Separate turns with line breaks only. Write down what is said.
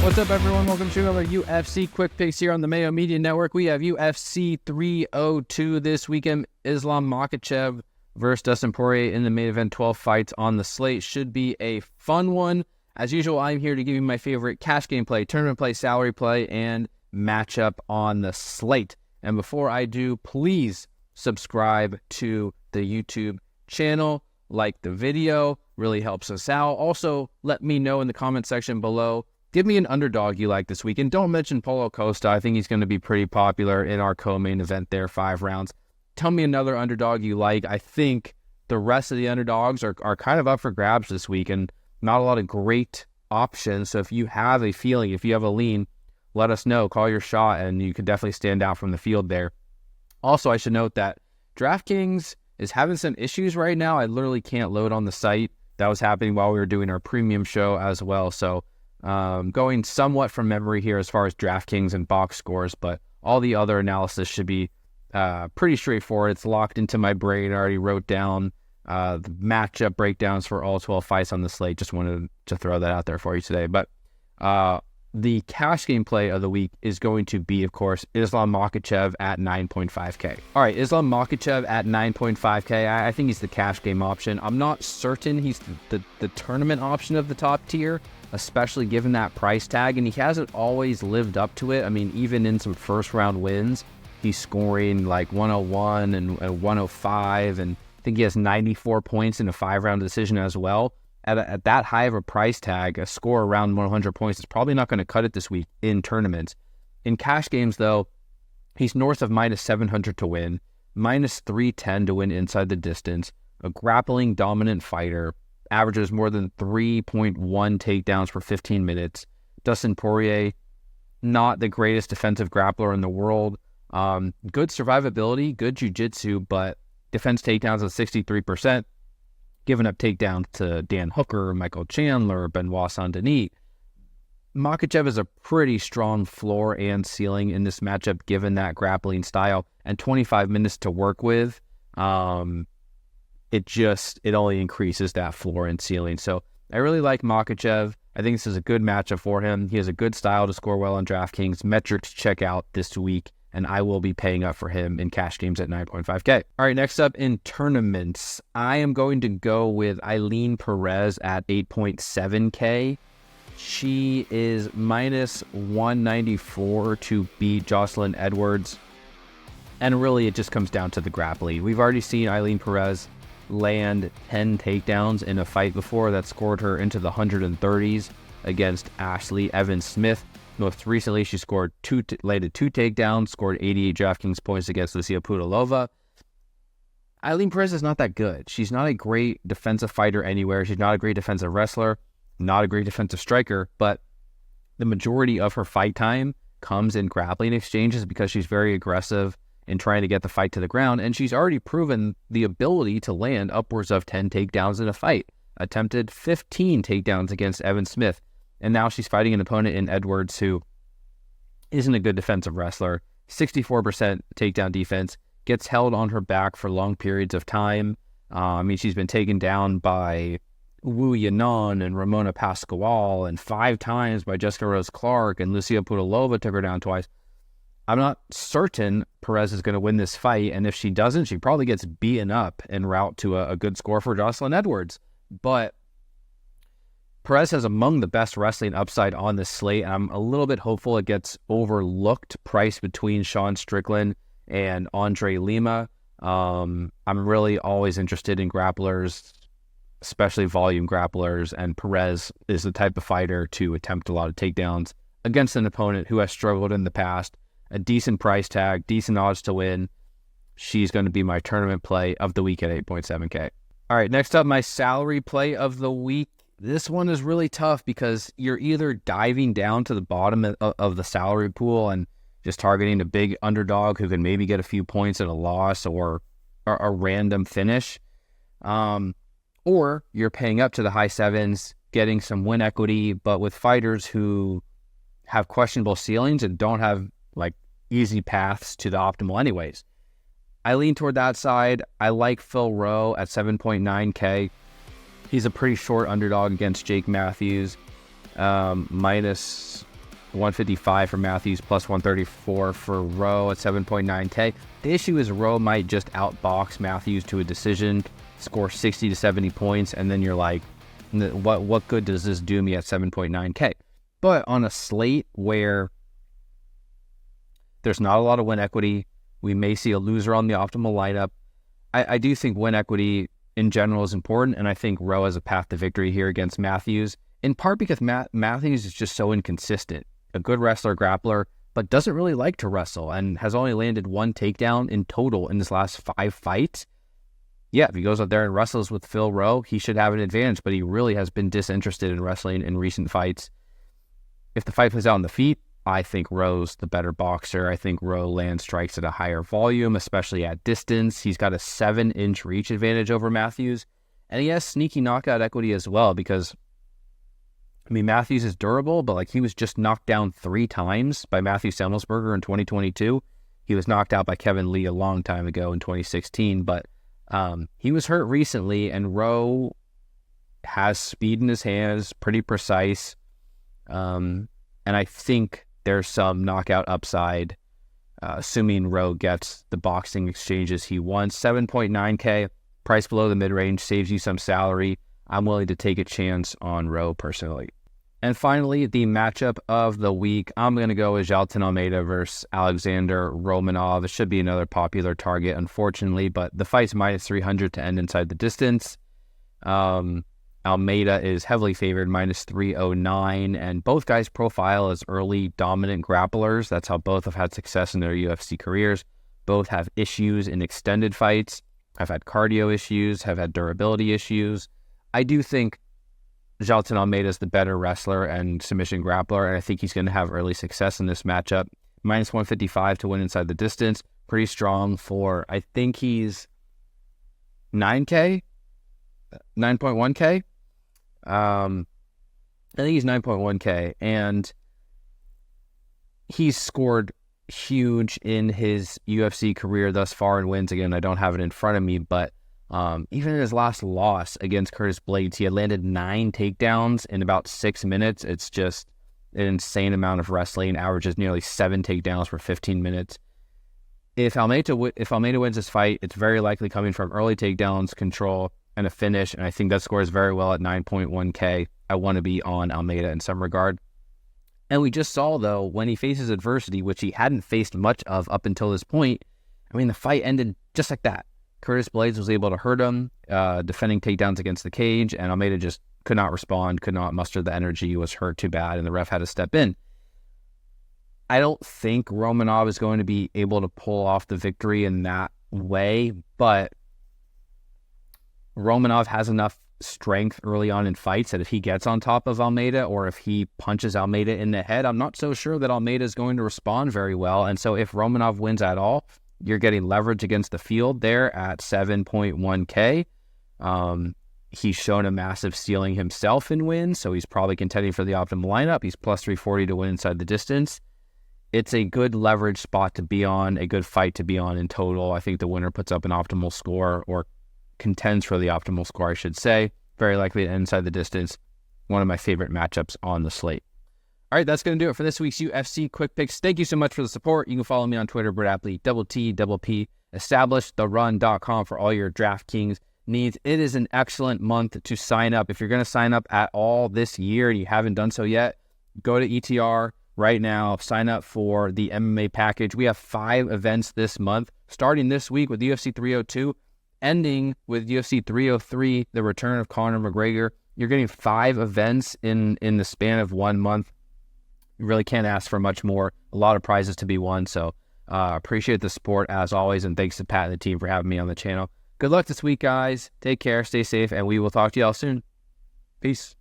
What's up, everyone? Welcome to another UFC Quick Picks here on the Mayo Media Network. We have UFC 302 this weekend. Islam Makhachev versus Dustin Poirier in the main event. 12 fights on the slate. Should be a fun one. As usual, I'm here to give you my favorite cash game play, tournament play, salary play, and matchup on the slate. And before I do, please subscribe to the YouTube channel. Like the video. Really helps us out. Also, let me know in the comment section below. Give me an underdog you like this week. And don't mention Paulo Costa. I think he's going to be pretty popular in our co-main event there, 5 rounds. Tell me another underdog you like. I think the rest of the underdogs are kind of up for grabs this week and not a lot of great options. So if you have a feeling, if you have a lean, let us know. Call your shot, and you could definitely stand out from the field there. Also, I should note that DraftKings is having some issues right now. I literally can't load on the site. That was happening while we were doing our premium show as well. So going somewhat from memory here as far as DraftKings and box scores, but all the other analysis should be pretty straightforward. It's locked into my brain. I already wrote down the matchup breakdowns for all 12 fights on the slate. Just wanted to throw that out there for you today. But the cash game play of the week is going to be, of course, Islam Makhachev at 9.5K. All right, Islam Makhachev at 9.5K. I think he's the cash game option. I'm not certain he's the tournament option of the top tier, especially given that price tag, and he hasn't always lived up to it. I mean, even in some first round wins, he's scoring like 101 and 105, and I think he has 94 points in a 5-round decision as well. At that high of a price tag, a score around 100 points is probably not going to cut it this week in tournaments. In cash games, though, he's north of minus 700 to win, minus 310 to win inside the distance, a grappling dominant fighter, averages more than 3.1 takedowns per 15 minutes. Dustin Poirier, not the greatest defensive grappler in the world. Good survivability, good jiu-jitsu, but defense takedowns at 63%. Giving up takedowns to Dan Hooker, Michael Chandler, Benoit Saint-Denis. Makhachev is a pretty strong floor and ceiling in this matchup, given that grappling style and 25 minutes to work with. It only increases that floor and ceiling. So I really like Makhachev. I think this is a good matchup for him. He has a good style to score well on DraftKings. Metrics check out this week, and I will be paying up for him in cash games at 9.5K. All right, next up in tournaments, I am going to go with Eileen Perez at 8.7K. She is minus 194 to beat Jocelyn Edwards. And really, it just comes down to the grappling. We've already seen Eileen Perez land 10 takedowns in a fight before that scored her into the 130s against Ashley Evans-Smith. Most recently, she landed 2 takedowns, scored 88 DraftKings points against Lucia Pudilova. Eileen Perez is not that good. She's not a great defensive fighter anywhere. She's not a great defensive wrestler, not a great defensive striker, but the majority of her fight time comes in grappling exchanges because she's very aggressive in trying to get the fight to the ground, and she's already proven the ability to land upwards of 10 takedowns in a fight. Attempted 15 takedowns against Evan Smith. And now she's fighting an opponent in Edwards who isn't a good defensive wrestler. 64% takedown defense, gets held on her back for long periods of time. She's been taken down by Wu Yanan and Ramona Pascual, and 5 times by Jessica Rose Clark, and Lucia Pudilova took her down twice. I'm not certain Perez is going to win this fight, and if she doesn't, she probably gets beaten up en route to a good score for Jocelyn Edwards. But Perez has among the best wrestling upside on this slate. I'm a little bit hopeful it gets overlooked, priced between Sean Strickland and Andre Lima. I'm really always interested in grapplers, especially volume grapplers, and Perez is the type of fighter to attempt a lot of takedowns against an opponent who has struggled in the past. A decent price tag, decent odds to win. She's going to be my tournament play of the week at 8.7K. All right, next up, my salary play of the week. This one is really tough because you're either diving down to the bottom of the salary pool and just targeting a big underdog who can maybe get a few points at a loss or a random finish, or you're paying up to the high sevens, getting some win equity, but with fighters who have questionable ceilings and don't have like easy paths to the optimal anyways. I lean toward that side. I like Phil Rowe at 7.9K. He's a pretty short underdog against Jake Matthews, minus 155 for Matthews, plus 134 for Rowe at 7.9K. The issue is Rowe might just outbox Matthews to a decision, score 60 to 70 points, and then you're like, what good does this do me at 7.9K? But on a slate where there's not a lot of win equity, we may see a loser on the optimal lineup. I do think win equity in general is important, and I think Rowe has a path to victory here against Matthews, in part because Matthews is just so inconsistent. A good wrestler, grappler, but doesn't really like to wrestle and has only landed 1 takedown in total in his last 5 fights. Yeah, if he goes out there and wrestles with Phil Rowe, he should have an advantage, but he really has been disinterested in wrestling in recent fights. If the fight plays out on the feet, I think Rowe's the better boxer. I think Rowe lands strikes at a higher volume, especially at distance. He's got a 7-inch reach advantage over Matthews, and he has sneaky knockout equity as well because, I mean, Matthews is durable, but like he was just knocked down 3 times by Matthew Semelsberger in 2022. He was knocked out by Kevin Lee a long time ago in 2016, but he was hurt recently, and Rowe has speed in his hands, pretty precise, and I think there's some knockout upside, assuming Rowe gets the boxing exchanges he wants. 7.9K, price below the mid-range, saves you some salary. I'm willing to take a chance on Rowe personally. And finally, the matchup of the week, I'm going to go with Jailton Almeida versus Alexander Romanov. It should be another popular target, unfortunately, but the fight's minus 300 to end inside the distance. Almeida is heavily favored, minus 309, and both guys profile as early dominant grapplers. That's how both have had success in their UFC careers. Both have issues in extended fights, have had cardio issues, have had durability issues. I do think Jailton Almeida is the better wrestler and submission grappler, and I think he's going to have early success in this matchup. Minus 155 to win inside the distance. Pretty strong for, I think he's 9K? 9.1K? I think he's 9.1K, and he's scored huge in his UFC career thus far in wins. Again, I don't have it in front of me, but even in his last loss against Curtis Blades, he had landed 9 takedowns in about 6 minutes. It's just an insane amount of wrestling, averages nearly 7 takedowns for 15 minutes. If Almeida wins this fight, it's very likely coming from early takedowns, control, and a finish, and I think that scores very well at 9.1K. I want to be on Almeida in some regard. And we just saw, though, when he faces adversity, which he hadn't faced much of up until this point, I mean, the fight ended just like that. Curtis Blades was able to hurt him, defending takedowns against the cage, and Almeida just could not respond, could not muster the energy, was hurt too bad, and the ref had to step in. I don't think Romanov is going to be able to pull off the victory in that way, but Romanov has enough strength early on in fights that if he gets on top of Almeida or if he punches Almeida in the head, I'm not so sure that Almeida is going to respond very well. And so if Romanov wins at all, you're getting leverage against the field there at 7.1K. He's shown a massive ceiling himself in wins, so he's probably contending for the optimal lineup. He's plus 340 to win inside the distance. It's a good leverage spot to be on, a good fight to be on in total. I think the winner puts up an optimal score, or contends for the optimal score, I should say. Very likely to end inside the distance. One of my favorite matchups on the slate. All right, that's going to do it for this week's UFC Quick Picks. Thank you so much for the support. You can follow me on Twitter, Brett Appley, _T_P. EstablishTheRun.com for all your DraftKings needs. It is an excellent month to sign up. If you're going to sign up at all this year and you haven't done so yet, go to ETR right now. Sign up for the MMA package. We have 5 events this month, starting this week with UFC 302, ending with UFC 303, the return of Conor McGregor. You're getting 5 events in the span of 1 month. You really can't ask for much more. A lot of prizes to be won. So appreciate the support as always. And thanks to Pat and the team for having me on the channel. Good luck this week, guys. Take care, stay safe, and we will talk to y'all soon. Peace.